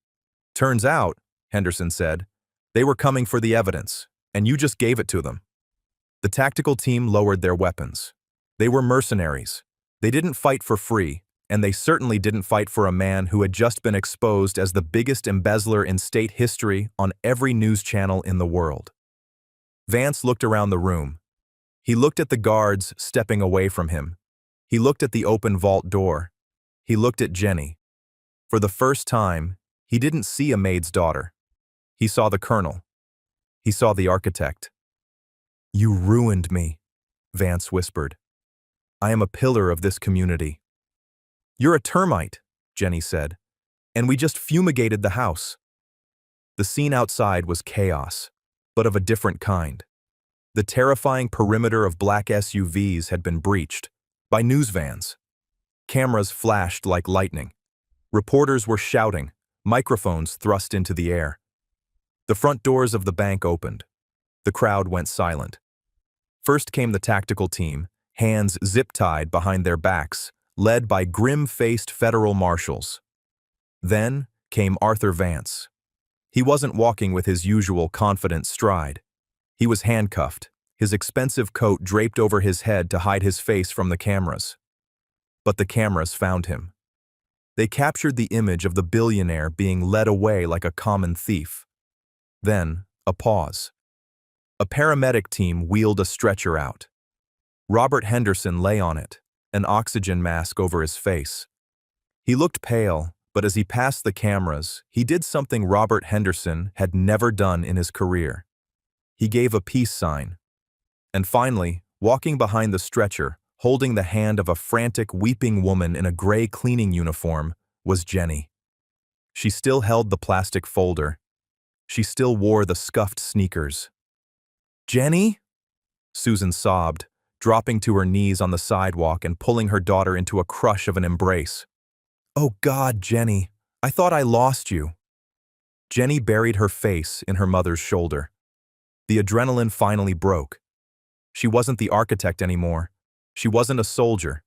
Turns out, Henderson said, they were coming for the evidence, and you just gave it to them. The tactical team lowered their weapons. They were mercenaries. They didn't fight for free, and they certainly didn't fight for a man who had just been exposed as the biggest embezzler in state history on every news channel in the world. Vance looked around the room. He looked at the guards stepping away from him. He looked at the open vault door. He looked at Jenny. For the first time, He didn't see a maid's daughter. He saw the colonel. He saw the architect. "You ruined me," Vance whispered. "I am a pillar of this community." "You're a termite," Jenny said, "and we just fumigated the house." The scene outside was chaos, but of a different kind. The terrifying perimeter of black SUVs had been breached by news vans. Cameras flashed like lightning. Reporters were shouting, microphones thrust into the air. The front doors of the bank opened. The crowd went silent. First came the tactical team, hands zip-tied behind their backs, led by grim-faced federal marshals. Then came Arthur Vance. He wasn't walking with his usual confident stride. He was handcuffed, his expensive coat draped over his head to hide his face from the cameras. But the cameras found him. They captured the image of the billionaire being led away like a common thief. Then, a pause. A paramedic team wheeled a stretcher out. Robert Henderson lay on it, an oxygen mask over his face. He looked pale, but as he passed the cameras, he did something Robert Henderson had never done in his career. He gave a peace sign. And finally, walking behind the stretcher, holding the hand of a frantic, weeping woman in a gray cleaning uniform, was Jenny. She still held the plastic folder. She still wore the scuffed sneakers. "Jenny?" Susan sobbed, dropping to her knees on the sidewalk and pulling her daughter into a crush of an embrace. "Oh God, Jenny, I thought I lost you." Jenny buried her face in her mother's shoulder. The adrenaline finally broke. She wasn't the architect anymore. She wasn't a soldier.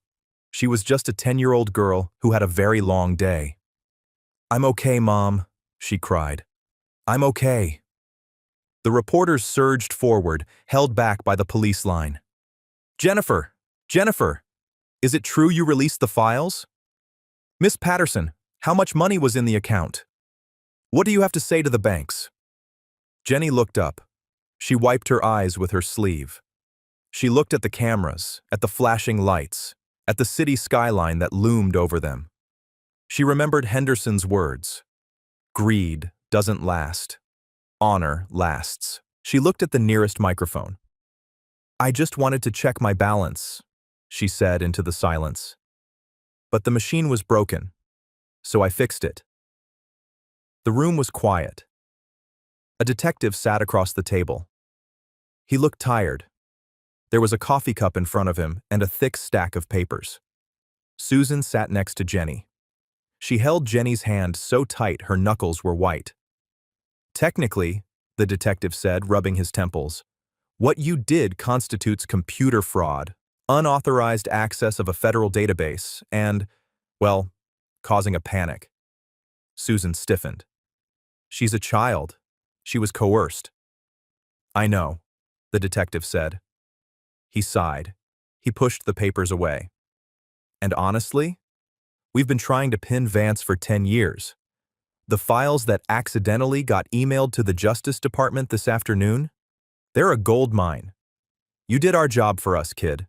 She was just a 10-year-old girl who had a very long day. "I'm okay, Mom," she cried. "I'm okay." The reporters surged forward, held back by the police line. "Jennifer! Jennifer! Is it true you released the files? Miss Patterson, how much money was in the account? What do you have to say to the banks?" Jenny looked up. She wiped her eyes with her sleeve. She looked at the cameras, at the flashing lights, at the city skyline that loomed over them. She remembered Henderson's words. "Greed doesn't last. Honor lasts." She looked at the nearest microphone. "I just wanted to check my balance," she said into the silence. "But the machine was broken, so I fixed it." The room was quiet. A detective sat across the table. He looked tired. There was a coffee cup in front of him and a thick stack of papers. Susan sat next to Jenny. She held Jenny's hand so tight her knuckles were white. "Technically," the detective said, rubbing his temples, "what you did constitutes computer fraud, unauthorized access of a federal database, and, well, causing a panic." Susan stiffened. "She's a child. She was coerced." "I know," the detective said. He sighed. He pushed the papers away. "And honestly, we've been trying to pin Vance for 10 years. The files that accidentally got emailed to the Justice Department this afternoon, they're a gold mine. You did our job for us, kid."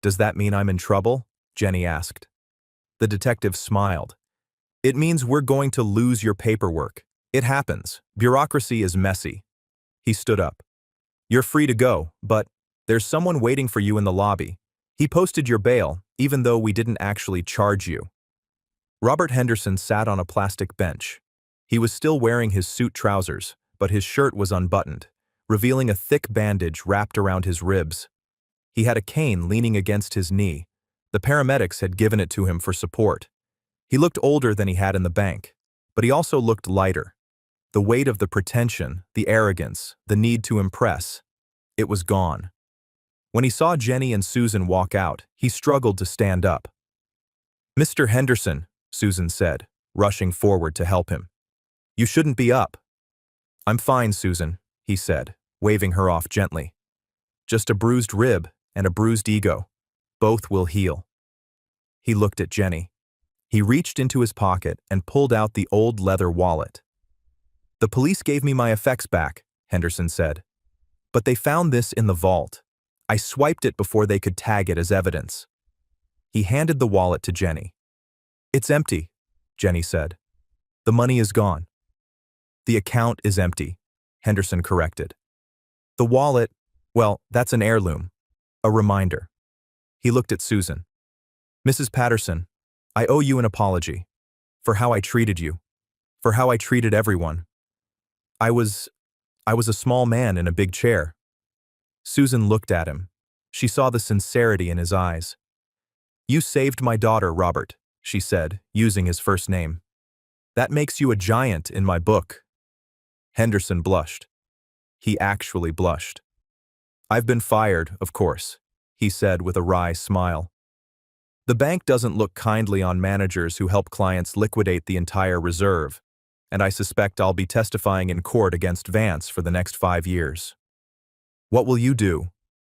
"Does that mean I'm in trouble?" Jenny asked. The detective smiled. "It means we're going to lose your paperwork. It happens. Bureaucracy is messy." He stood up. "You're free to go, but there's someone waiting for you in the lobby. He posted your bail, even though we didn't actually charge you." Robert Henderson sat on a plastic bench. He was still wearing his suit trousers, but his shirt was unbuttoned, revealing a thick bandage wrapped around his ribs. He had a cane leaning against his knee. The paramedics had given it to him for support. He looked older than he had in the bank, but he also looked lighter. The weight of the pretension, the arrogance, the need to impress, it was gone. When he saw Jenny and Susan walk out, he struggled to stand up. "Mr. Henderson," Susan said, rushing forward to help him. "You shouldn't be up." "I'm fine, Susan," he said, waving her off gently. "Just a bruised rib and a bruised ego. Both will heal." He looked at Jenny. He reached into his pocket and pulled out the old leather wallet. "The police gave me my effects back," Henderson said. "But they found this in the vault. I swiped it before they could tag it as evidence." He handed the wallet to Jenny. "It's empty," Jenny said. The money is gone. The account is empty, Henderson corrected. The wallet, well, that's an heirloom. A reminder. He looked at Susan. Mrs. Patterson, I owe you an apology. For how I treated you. For how I treated everyone. I was a small man in a big chair. Susan looked at him. She saw the sincerity in his eyes. You saved my daughter, Robert, she said, using his first name. That makes you a giant in my book. Henderson blushed. He actually blushed. I've been fired, of course, he said with a wry smile. The bank doesn't look kindly on managers who help clients liquidate the entire reserve, and I suspect I'll be testifying in court against Vance for the next 5 years. What will you do?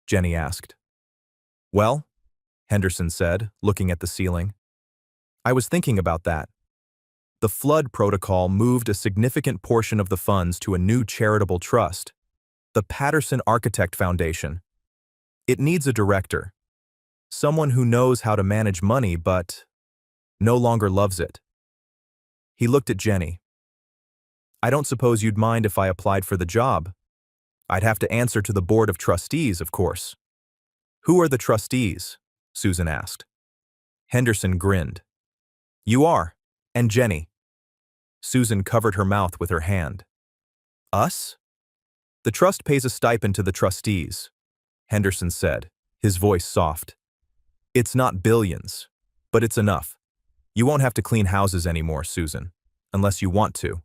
Jenny asked. Well, Henderson said, looking at the ceiling. I was thinking about that. The flood protocol moved a significant portion of the funds to a new charitable trust, the Patterson Architect Foundation. It needs a director, someone who knows how to manage money but no longer loves it. He looked at Jenny. I don't suppose you'd mind if I applied for the job. I'd have to answer to the board of trustees, of course. Who are the trustees? Susan asked. Henderson grinned. You are, and Jenny. Susan covered her mouth with her hand. Us? The trust pays a stipend to the trustees, Henderson said, his voice soft. It's not billions, but it's enough. You won't have to clean houses anymore, Susan, unless you want to.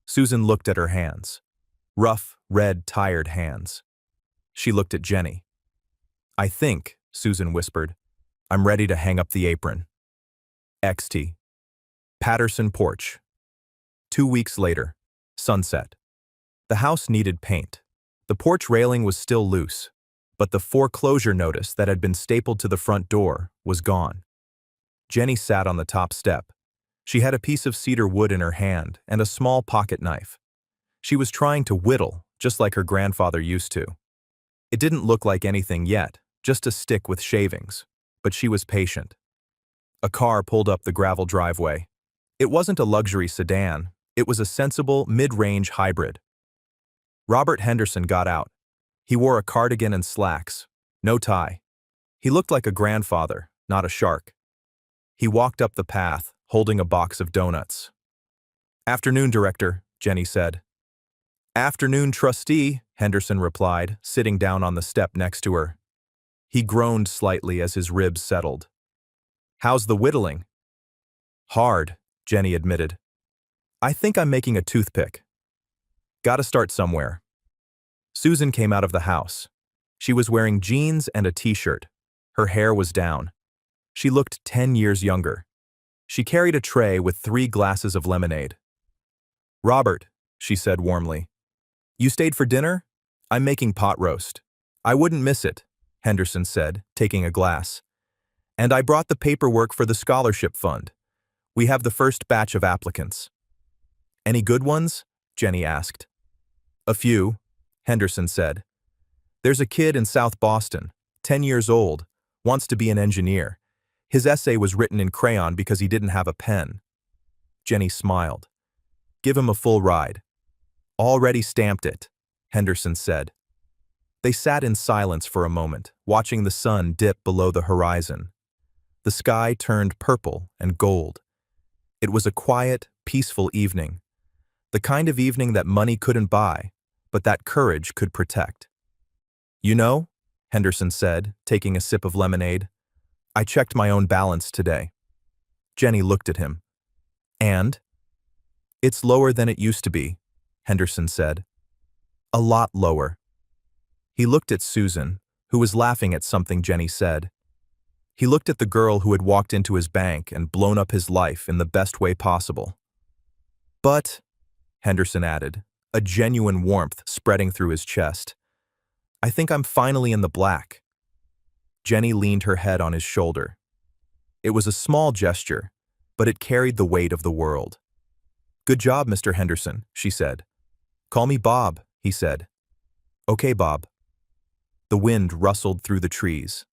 Susan looked at her hands. Rough, red, tired hands. She looked at Jenny. I think, Susan whispered, I'm ready to hang up the apron. XT. Patterson porch. 2 weeks later. Sunset. The house needed paint. The porch railing was still loose, but the foreclosure notice that had been stapled to the front door was gone. Jenny sat on the top step. She had a piece of cedar wood in her hand and a small pocket knife. She was trying to whittle, just like her grandfather used to. It didn't look like anything yet, just a stick with shavings, but she was patient. A car pulled up the gravel driveway. It wasn't a luxury sedan, it was a sensible, mid-range hybrid. Robert Henderson got out. He wore a cardigan and slacks, no tie. He looked like a grandfather, not a shark. He walked up the path, holding a box of donuts. Afternoon, Director, Jenny said. Afternoon, Trustee, Henderson replied, sitting down on the step next to her. He groaned slightly as his ribs settled. How's the whittling? Hard, Jenny admitted. I think I'm making a toothpick. Gotta start somewhere. Susan came out of the house. She was wearing jeans and a t-shirt. Her hair was down. She looked 10 years younger. She carried a tray with 3 glasses of lemonade. Robert, she said warmly. You stayed for dinner? I'm making pot roast. I wouldn't miss it, Henderson said, taking a glass. And I brought the paperwork for the scholarship fund. We have the first batch of applicants. Any good ones? Jenny asked. A few, Henderson said. There's a kid in South Boston, 10 years old, wants to be an engineer. His essay was written in crayon because he didn't have a pen. Jenny smiled. Give him a full ride. Already stamped it, Henderson said. They sat in silence for a moment, watching the sun dip below the horizon. The sky turned purple and gold. It was a quiet, peaceful evening. The kind of evening that money couldn't buy, but that courage could protect. You know, Henderson said, taking a sip of lemonade, I checked my own balance today. Jenny looked at him. And? It's lower than it used to be, Henderson said. A lot lower. He looked at Susan, who was laughing at something Jenny said. He looked at the girl who had walked into his bank and blown up his life in the best way possible. But, Henderson added, a genuine warmth spreading through his chest, I think I'm finally in the black. Jenny leaned her head on his shoulder. It was a small gesture, but it carried the weight of the world. Good job, Mr. Henderson, she said. Call me Bob, he said. Okay, Bob. The wind rustled through the trees.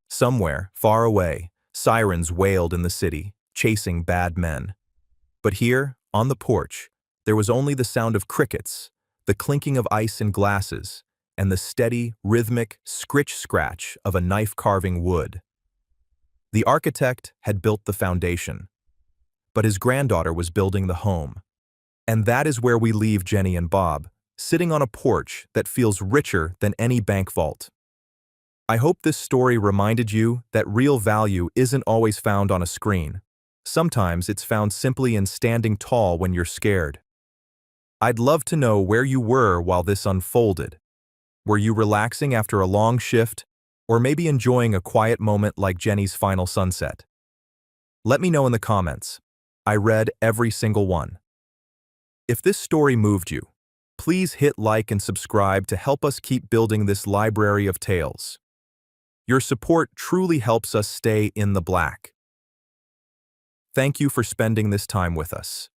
Somewhere, far away, sirens wailed in the city, chasing bad men. But here, on the porch, there was only the sound of crickets, the clinking of ice in glasses, and the steady, rhythmic scritch-scratch of a knife carving wood. The architect had built the foundation, but his granddaughter was building the home. And that is where we leave Jenny and Bob, sitting on a porch that feels richer than any bank vault. I hope this story reminded you that real value isn't always found on a screen. Sometimes it's found simply in standing tall when you're scared. I'd love to know where you were while this unfolded. Were you relaxing after a long shift, or maybe enjoying a quiet moment like Jenny's final sunset? Let me know in the comments. I read every single one. If this story moved you, please hit like and subscribe to help us keep building this library of tales. Your support truly helps us stay in the black. Thank you for spending this time with us.